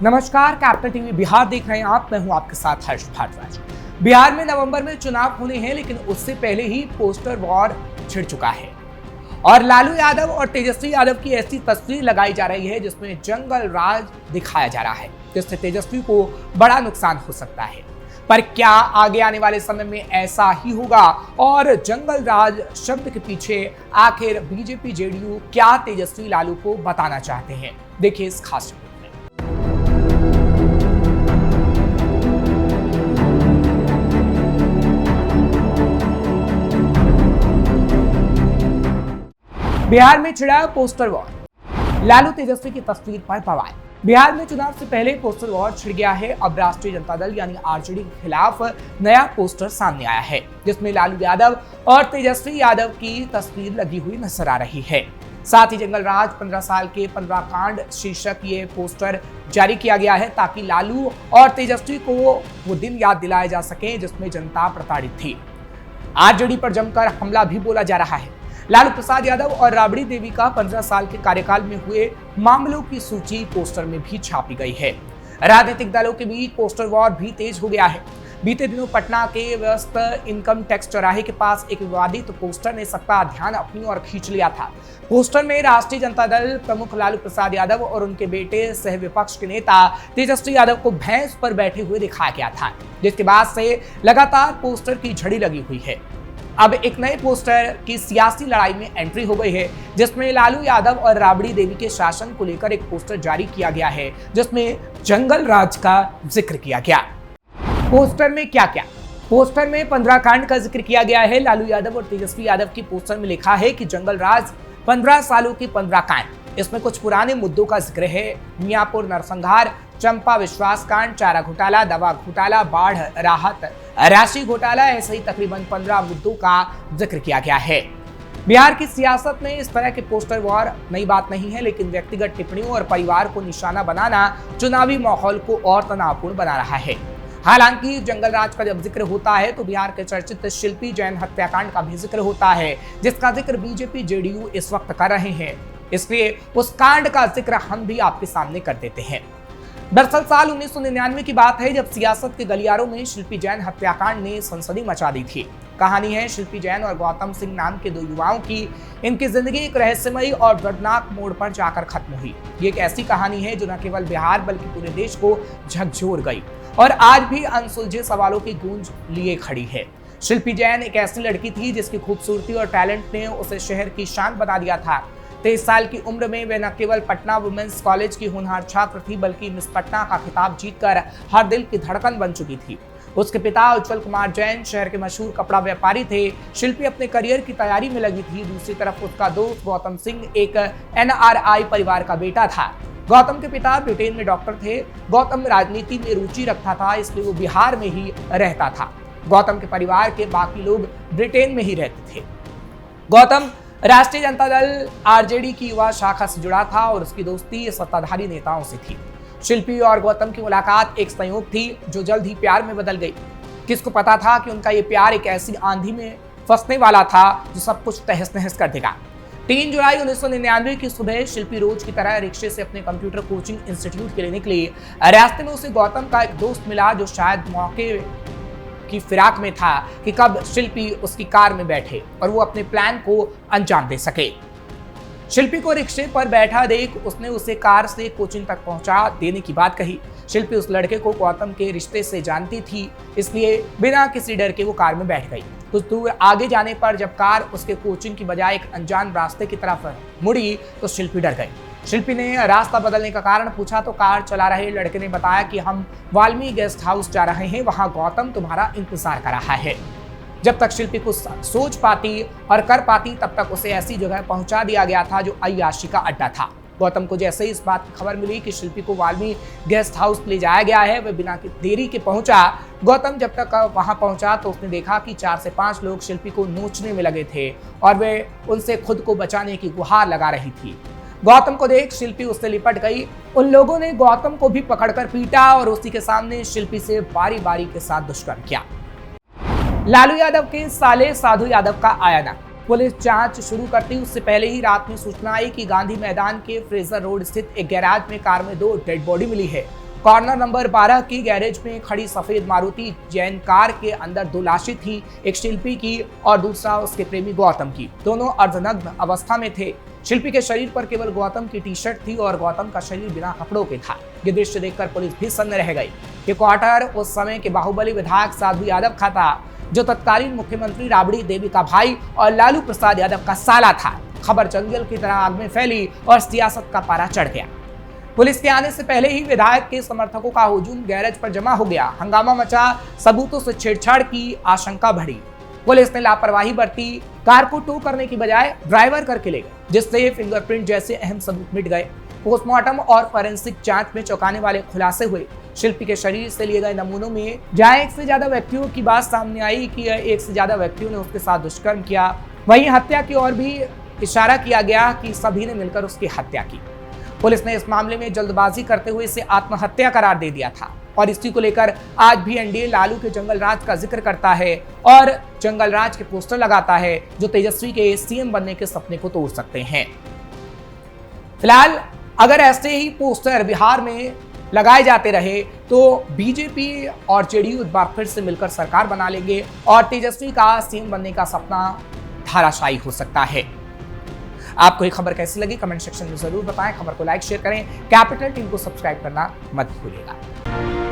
नमस्कार, captain TV Bihar देख रहे हैं आप। मैं हूं आपके साथ हर्ष भारद्वाज। बिहार में नवंबर में चुनाव होने हैं, लेकिन उससे पहले ही पोस्टर वॉर छिड़ चुका है और लालू यादव और तेजस्वी यादव की ऐसी तस्वीर लगाई जा रही है जिसमें जंगल राज दिखाया जा रहा है, जिससे तेजस्वी को बड़ा नुकसान हो सकता है। पर क्या आगे आने वाले समय में ऐसा ही होगा और जंगल राज शब्द के पीछे आखिर बीजेपी जेडीयू क्या तेजस्वी लालू को बताना चाहते हैं? देखिए इस खास रिपोर्ट में। बिहार में छिड़ा पोस्टर वॉर, लालू तेजस्वी की तस्वीर पर बवाल। बिहार में चुनाव से पहले पोस्टर वॉर छिड़ गया है। अब राष्ट्रीय जनता दल यानी आरजेडी के खिलाफ नया पोस्टर सामने आया है, जिसमें लालू यादव और तेजस्वी यादव की तस्वीर लगी हुई नजर आ रही है। साथ ही जंगल राज 15 साल के 15 कांड शीर्षक ये पोस्टर जारी किया गया है, ताकि लालू और तेजस्वी को वो दिन याद दिलाए जा सके जिसमें जनता प्रताड़ित थी। आरजेडी पर जमकर हमला भी बोला जा रहा है। लालू प्रसाद यादव और राबड़ी देवी का 15 साल के कार्यकाल में हुए मामलों की सूची पोस्टर में भी छापी गई है। राजनीतिक दलों के बीच पोस्टर वॉर भी तेज हो गया है। बीते दिनों पटना के व्यस्त इनकम टैक्स चौराहे के पास एक विवादित पोस्टर ने सबका ध्यान अपनी ओर खींच लिया था। पोस्टर में राष्ट्रीय जनता दल प्रमुख लालू प्रसाद यादव और उनके बेटे सह विपक्ष के नेता तेजस्वी यादव को भैंस पर बैठे हुए दिखाया गया था, जिसके बाद से लगातार पोस्टर की झड़ी लगी हुई है। अब एक नए पोस्टर की सियासी लड़ाई में एंट्री हो गई है, जिसमें लालू यादव और राबड़ी देवी के शासन को लेकर एक पोस्टर जारी किया गया है, जिसमें जंगल राज का जिक्र किया गया। पोस्टर में क्या क्या? पोस्टर में 15 कांड का जिक्र किया गया है। लालू यादव और तेजस्वी यादव की पोस्टर में लिखा है कि जंगल राज 15 सालों की 15 कांड। इसमें कुछ पुराने मुद्दों का जिक्र है। मियापुर नरसंहार, चंपा विश्वास कांड, चारा घोटाला, दवा घोटाला, बाढ़ राहत राशि घोटाला, ऐसे ही तकरीबन 15 मुद्दों का जिक्र किया गया है। बिहार की सियासत में इस तरह के पोस्टर वॉर नई बात नहीं है, लेकिन व्यक्तिगत टिप्पणियों और परिवार को निशाना बनाना चुनावी माहौल को और तनावपूर्ण बना रहा है। हालांकि जंगल राज का जब जिक्र होता है तो बिहार के चर्चित शिल्पी जैन हत्याकांड का भी जिक्र होता है, जिसका जिक्र बीजेपी जेडीयू इस वक्त कर रहे हैं। इसलिए उस कांड का जिक्र हम भी आपके सामने कर देते हैं। दरअसल साल 1999 की बात है, जब सियासत के गलियारों में शिल्पी जैन हत्याकांड ने सनसनी मचा दी थी। कहानी है शिल्पी जैन और गौतम सिंह नाम के दो युवाओं की। इनकी जिंदगी एक रहस्यमयी और दर्दनाक मोड़ पर जाकर खत्म हुई। ये एक ऐसी कहानी है जो न केवल बिहार बल्कि पूरे देश को झकझोर गई और आज भी अनसुलझे सवालों की गूंज लिए खड़ी है। शिल्पी जैन एक ऐसी लड़की थी जिसकी खूबसूरती और टैलेंट ने उसे शहर की शान बना दिया था। 23 साल की उम्र में वे न केवल पटना वुमेन्स कॉलेज की होनहार छात्र थी, बल्कि मिस पटना का खिताब जीतकर हर दिल की धड़कन बन चुकी थी। उसके पिता उज्जवल कुमार जैन शहर के मशहूर कपड़ा व्यापारी थे। शिल्पी अपने करियर की तैयारी में लगी थी। दूसरी तरफ उसका दोस्त गौतम सिंह एक NRI परिवार का बेटा था। गौतम के पिता ब्रिटेन में डॉक्टर थे। गौतम राजनीति में रुचि रखता था, इसलिए वो बिहार में ही रहता था। गौतम के परिवार के बाकी लोग ब्रिटेन में ही रहते थे। गौतम राष्ट्रीय जनता दल आरजेडी की युवा शाखा से जुड़ा था और उसकी दोस्ती सत्ताधारी नेताओं से थी। शिल्पी और गौतम की मुलाकात एक संयोग थी जो जल्द ही प्यार में बदल गई। किसको पता था कि उनका ये प्यार एक ऐसी आंधी में फंसने वाला था जो सब कुछ तहस नहस कर देगा। 3 जुलाई 1999 की सुबह शिल्पी रोज की तरह रिक्शे से अपने कंप्यूटर कोचिंग इंस्टीट्यूट के लिए निकली। रास्ते में उसे गौतम का एक दोस्त मिला जो शायद मौके की फिराक में था कि कब शिल्पी उसकी कार में बैठे और वो अपने प्लान को अंजाम दे सके। शिल्पी को रिक्शे पर बैठा देख उसने उसे कार से कोचिंग तक पहुंचा देने की बात कही। शिल्पी उस लड़के को गौतम के रिश्ते से जानती थी, इसलिए बिना किसी डर के वो कार में बैठ गई। कुछ दूर आगे जाने पर जब कार उसके कोचिंग की बजाय एक अनजान रास्ते की तरफ मुड़ी तो शिल्पी डर गई। शिल्पी ने रास्ता बदलने का कारण पूछा तो कार चला रहे लड़के ने बताया कि हम वाल्मीकि गेस्ट हाउस जा रहे हैं, वहां गौतम तुम्हारा इंतजार कर रहा है। जब तक शिल्पी कुछ सोच पाती और कर पाती तब तक उसे ऐसी जगह पहुंचा दिया गया था जो अय्याशी का अड्डा था। गौतम को जैसे ही इस बात की खबर मिली कि शिल्पी को वाल्मीकि गेस्ट हाउस ले जाया गया है, वह बिना देरी के पहुंचा। गौतम जब तक वहां पहुंचा तो उसने देखा कि 4 से 5 लोग शिल्पी को नोचने में लगे थे और वे उनसे खुद को बचाने की गुहार लगा रही थी। गौतम को देख शिल्पी उससे लिपट गई। उन लोगों ने गौतम को भी पकड़कर पीटा और उसी के सामने शिल्पी से बारी बारी के साथ दुष्कर्म किया। लालू यादव के साले साधु यादव का आयाना। पुलिस जांच शुरू करती उससे पहले ही रात में सूचना आई कि गांधी मैदान के फ्रेजर रोड स्थित एक गैराज में कार में 2 डेड बॉडी मिली है। कॉर्नर नंबर 12 की गैरेज में खड़ी सफेद मारुति जैन कार के अंदर 2 लाशें थी, एक शिल्पी की और दूसरा उसके प्रेमी गौतम की। दोनों अर्धनग्न अवस्था में थे। शिल्पी के शरीर पर केवल गौतम की टी शर्ट थी और गौतम का शरीर बिना कपड़ों के था। ये दृश्य देखकर पुलिस भी सन्न रह गई। ये क्वार्टर उस समय के बाहुबली विधायक साधु यादव का था, जो तत्कालीन मुख्यमंत्री राबड़ी देवी का भाई और लालू प्रसाद यादव का साला था। खबर जंगल की तरह आग में फैली और सियासत का पारा चढ़ गया। पुलिस के आने से पहले ही विधायक के समर्थकों का हुजूम गैरेज पर जमा हो गया। हंगामा मचा, सबूतों से छेड़छाड़ की आशंका बढ़ी। पुलिस ने लापरवाही बरती, कार को टो करने की बजाय ड्राइवर करके ले गए, जिससे फिंगरप्रिंट जैसे अहम सबूत मिट गए। पोस्टमार्टम और फॉरेंसिक जांच में चौंकाने वाले खुलासे हुए। शिल्पी के शरीर से लिए गए नमूनों में जहां एक से ज्यादा व्यक्तियों की बात सामने आई कि एक से ज्यादा व्यक्तियों ने उसके साथ दुष्कर्म किया, वहीं हत्या की ओर भी इशारा किया गया कि सभी ने मिलकर उसकी हत्या की। पुलिस ने इस मामले में जल्दबाजी करते हुए इसे आत्महत्या करार दे दिया था और इसी को लेकर आज भी एनडीए लालू के जंगल राज का जिक्र करता है और जंगल राज के पोस्टर लगाता है, जो तेजस्वी के सीएम बनने के सपने को तोड़ सकते हैं। फिलहाल अगर ऐसे ही पोस्टर बिहार में लगाए जाते रहे तो बीजेपी और जेडीयू एक बार फिर से मिलकर सरकार बना लेंगे और तेजस्वी का सीएम बनने का सपना धाराशायी हो सकता है। आपको ये खबर कैसी लगी कमेंट सेक्शन में जरूर बताएं। खबर को लाइक शेयर करें। कैपिटल टीवी को सब्सक्राइब करना मत भूलिएगा।